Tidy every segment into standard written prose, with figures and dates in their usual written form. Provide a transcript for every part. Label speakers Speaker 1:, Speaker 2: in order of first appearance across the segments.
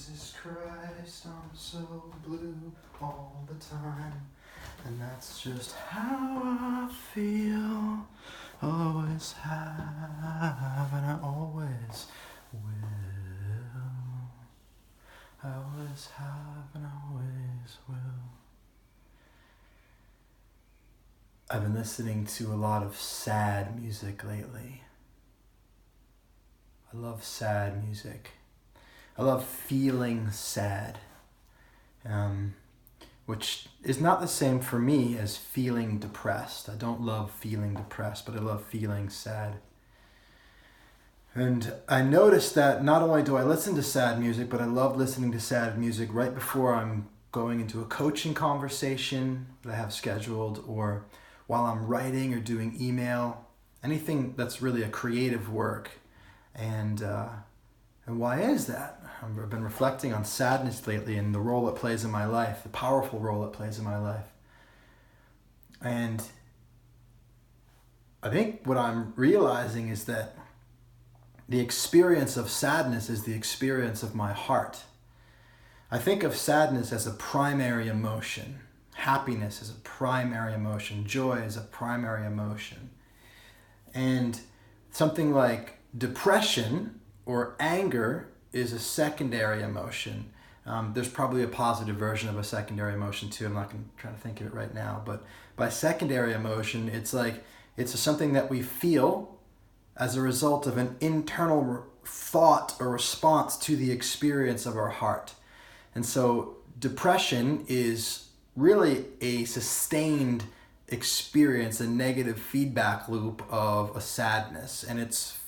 Speaker 1: Jesus Christ, I'm so blue all the time. And that's just how I feel. Always have, and I always will. I always have, and I always will. I've been listening to a lot of sad music lately. I love sad music. I love feeling sad, which is not the same for me as feeling depressed. I don't love feeling depressed, but I love feeling sad. And I noticed that not only do I listen to sad music, but I love listening to sad music right before I'm going into a coaching conversation that I have scheduled, or while I'm writing or doing email, anything that's really a creative work. And why is that? I've been reflecting on sadness lately and the role it plays in my life, the powerful role it plays in my life. And I think what I'm realizing is that the experience of sadness is the experience of my heart. I think of sadness as a primary emotion. Happiness is a primary emotion. Joy is a primary emotion. And something like depression or anger is a secondary emotion. There's probably a positive version of a secondary emotion too. I'm not going to try to think of it right now. But by secondary emotion, it's something that we feel as a result of an internal thought or response to the experience of our heart. And so depression is really a sustained experience, a negative feedback loop of a sadness. And it's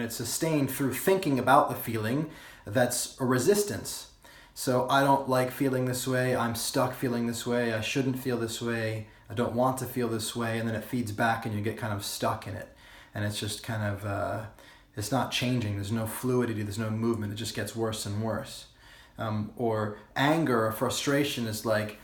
Speaker 1: sustained through thinking about the feeling that's a resistance. So I don't like feeling this way, I'm stuck feeling this way, I shouldn't feel this way, I don't want to feel this way, and then it feeds back and you get kind of stuck in it. And it's just kind of, it's not changing, there's no fluidity, there's no movement, it just gets worse and worse. Or anger or frustration is like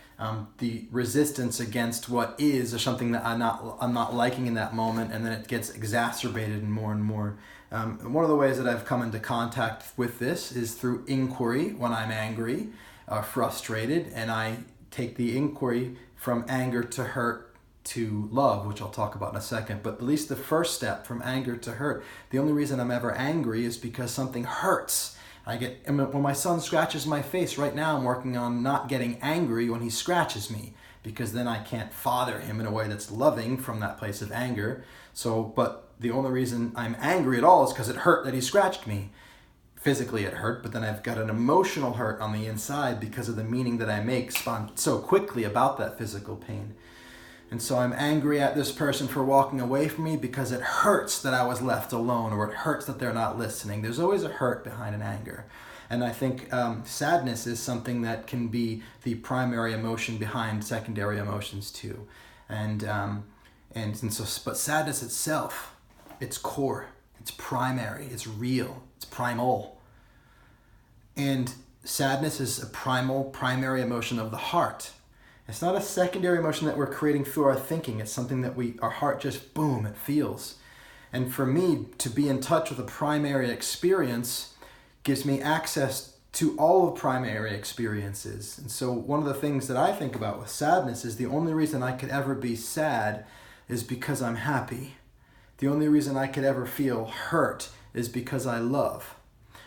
Speaker 1: the resistance against what is, or something that I'm not liking in that moment, and then it gets exacerbated more and more. One of the ways that I've come into contact with this is through inquiry when I'm angry or frustrated, and I take the inquiry from anger to hurt to love, which I'll talk about in a second. But at least the first step, from anger to hurt, the only reason I'm ever angry is because something hurts. When my son scratches my face right now, I'm working on not getting angry when he scratches me, because then I can't father him in a way that's loving from that place of anger. But the only reason I'm angry at all is because it hurt that he scratched me. Physically it hurt, but then I've got an emotional hurt on the inside because of the meaning that I make so quickly about that physical pain. And so I'm angry at this person for walking away from me because it hurts that I was left alone, or it hurts that they're not listening. There's always a hurt behind an anger. And I think sadness is something that can be the primary emotion behind secondary emotions too. But sadness itself, its core, it's primary, it's real, it's primal. And sadness is a primary emotion of the heart. It's not a secondary emotion that we're creating through our thinking. It's something that our heart just, boom, it feels. And for me, to be in touch with a primary experience gives me access to all of primary experiences. And so one of the things that I think about with sadness is the only reason I could ever be sad is because I'm happy. The only reason I could ever feel hurt is because I love.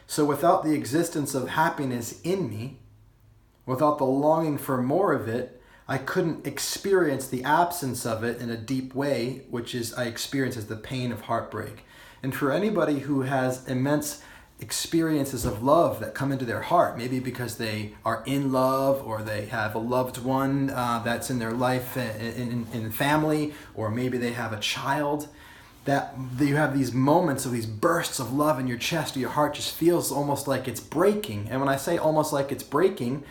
Speaker 1: So without the existence of happiness in me, without the longing for more of it, I couldn't experience the absence of it in a deep way, which is I experience as the pain of heartbreak. And for anybody who has immense experiences of love that come into their heart, maybe because they are in love, or they have a loved one that's in their life in family, or maybe they have a child, that you have these moments of these bursts of love in your chest, or your heart just feels almost like it's breaking. And when I say almost like it's breaking,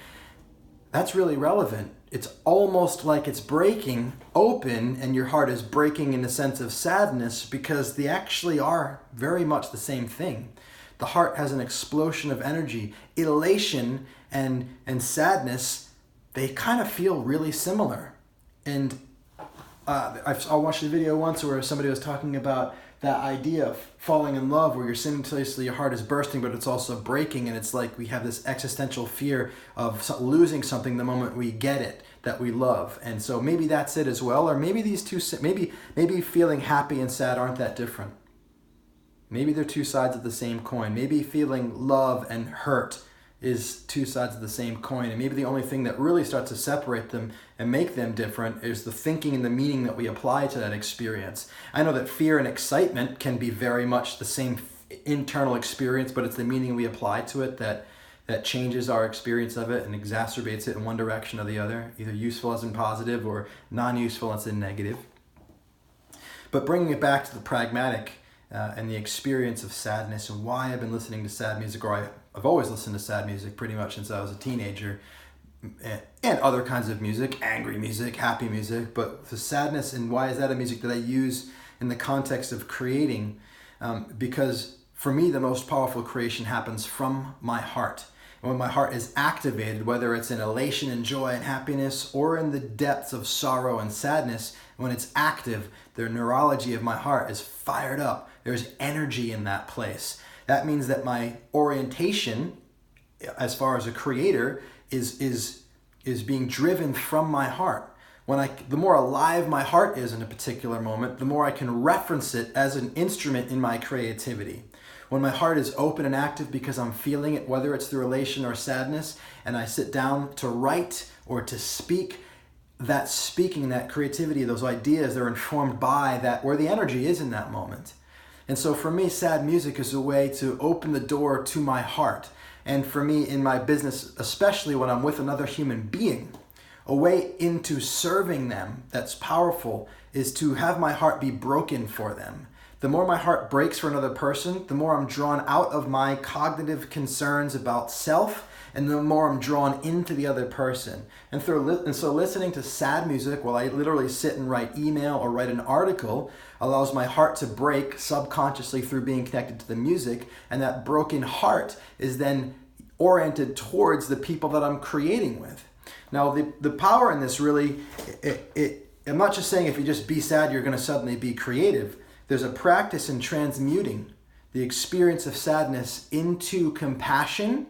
Speaker 1: that's really relevant. It's almost like it's breaking open, and your heart is breaking in the sense of sadness, because they actually are very much the same thing. The heart has an explosion of energy. Elation and sadness, they kind of feel really similar. And I watched a video once where somebody was talking about that idea of falling in love where you're simultaneously your heart is bursting but it's also breaking, and it's like we have this existential fear of losing something the moment we get it that we love. And so maybe that's it as well, or maybe these two, maybe feeling happy and sad aren't that different. Maybe they're two sides of the same coin. Maybe feeling love and hurt is two sides of the same coin, and maybe the only thing that really starts to separate them and make them different is the thinking and the meaning that we apply to that experience. I know that fear and excitement can be very much the same internal experience, but it's the meaning we apply to it that changes our experience of it and exacerbates it in one direction or the other, either useful as in positive or non-useful as in negative. But bringing it back to the pragmatic and the experience of sadness, and why I've been listening to sad music, or I've always listened to sad music pretty much since I was a teenager, and other kinds of music, angry music, happy music, but the sadness, and why is that a music that I use in the context of creating? Because for me, the most powerful creation happens from my heart. And when my heart is activated, whether it's in elation and joy and happiness, or in the depths of sorrow and sadness, when it's active, the neurology of my heart is fired up. There's energy in that place. That means that my orientation, as far as a creator, is being driven from my heart. The more alive my heart is in a particular moment, the more I can reference it as an instrument in my creativity. When my heart is open and active because I'm feeling it, whether it's through elation or sadness, and I sit down to write or to speak, that speaking, that creativity, those ideas, they're informed by that, where the energy is in that moment. And so for me, sad music is a way to open the door to my heart. And for me, in my business, especially when I'm with another human being, a way into serving them that's powerful is to have my heart be broken for them. The more my heart breaks for another person, the more I'm drawn out of my cognitive concerns about self, and the more I'm drawn into the other person. And so listening to sad music while I literally sit and write email or write an article allows my heart to break subconsciously through being connected to the music, and that broken heart is then oriented towards the people that I'm creating with. Now, the power in this really, I'm not just saying if you just be sad, you're going to suddenly be creative. There's a practice in transmuting the experience of sadness into compassion,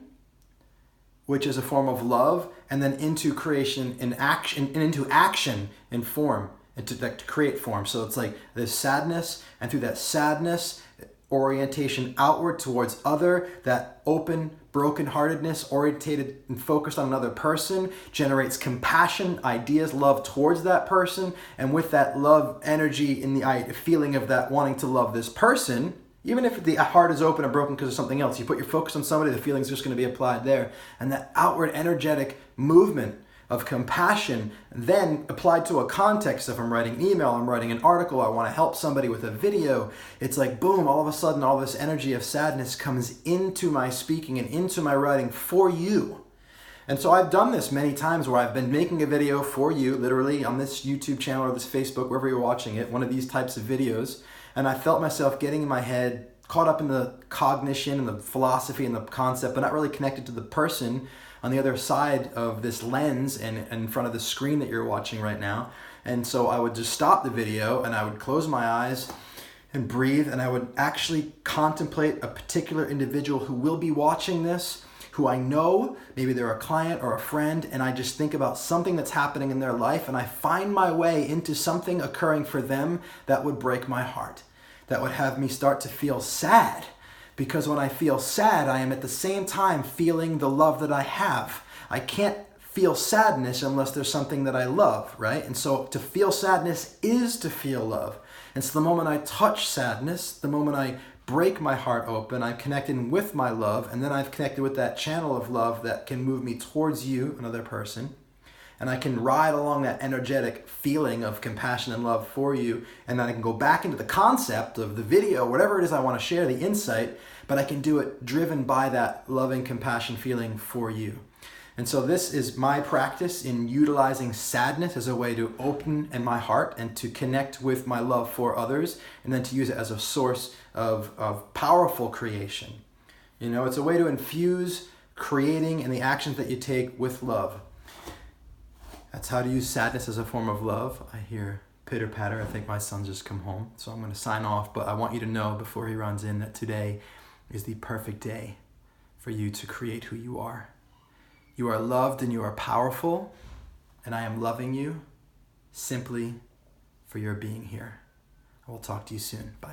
Speaker 1: which is a form of love, and then into creation in action, and into action in form, and to create form. So it's like there's sadness, and through that sadness, orientation outward towards other, that open brokenheartedness orientated and focused on another person generates compassion, ideas, love towards that person, and with that love energy in the feeling of that wanting to love this person, even if the heart is open and broken because of something else, you put your focus on somebody, the feeling's just going to be applied there. And that outward energetic movement of compassion then applied to a context. If I'm writing an email, I'm writing an article, I want to help somebody with a video, it's like boom, all of a sudden all this energy of sadness comes into my speaking and into my writing for you. And so I've done this many times where I've been making a video for you, literally on this YouTube channel or this Facebook, wherever you're watching it, one of these types of videos, and I felt myself getting in my head, caught up in the cognition and the philosophy and the concept, but not really connected to the person on the other side of this lens and in front of the screen that you're watching right now. And so I would just stop the video and I would close my eyes and breathe, and I would actually contemplate a particular individual who will be watching this, who I know, maybe they're a client or a friend, and I just think about something that's happening in their life, and I find my way into something occurring for them that would break my heart, that would have me start to feel sad. Because when I feel sad, I am at the same time feeling the love that I have. I can't feel sadness unless there's something that I love, right? And so to feel sadness is to feel love. And so the moment I touch sadness, the moment I break my heart open, I'm connecting with my love, and then I've connected with that channel of love that can move me towards you, another person, and I can ride along that energetic feeling of compassion and love for you, and then I can go back into the concept of the video, whatever it is I want to share, the insight, but I can do it driven by that loving compassion feeling for you. And so this is my practice in utilizing sadness as a way to open in my heart and to connect with my love for others, and then to use it as a source of powerful creation. You know, it's a way to infuse creating and the actions that you take with love. That's how to use sadness as a form of love. I hear pitter patter. I think my son's just come home, so I'm going to sign off. But I want you to know before he runs in that today is the perfect day for you to create who you are. You are loved and you are powerful, and I am loving you simply for your being here. I will talk to you soon. Bye.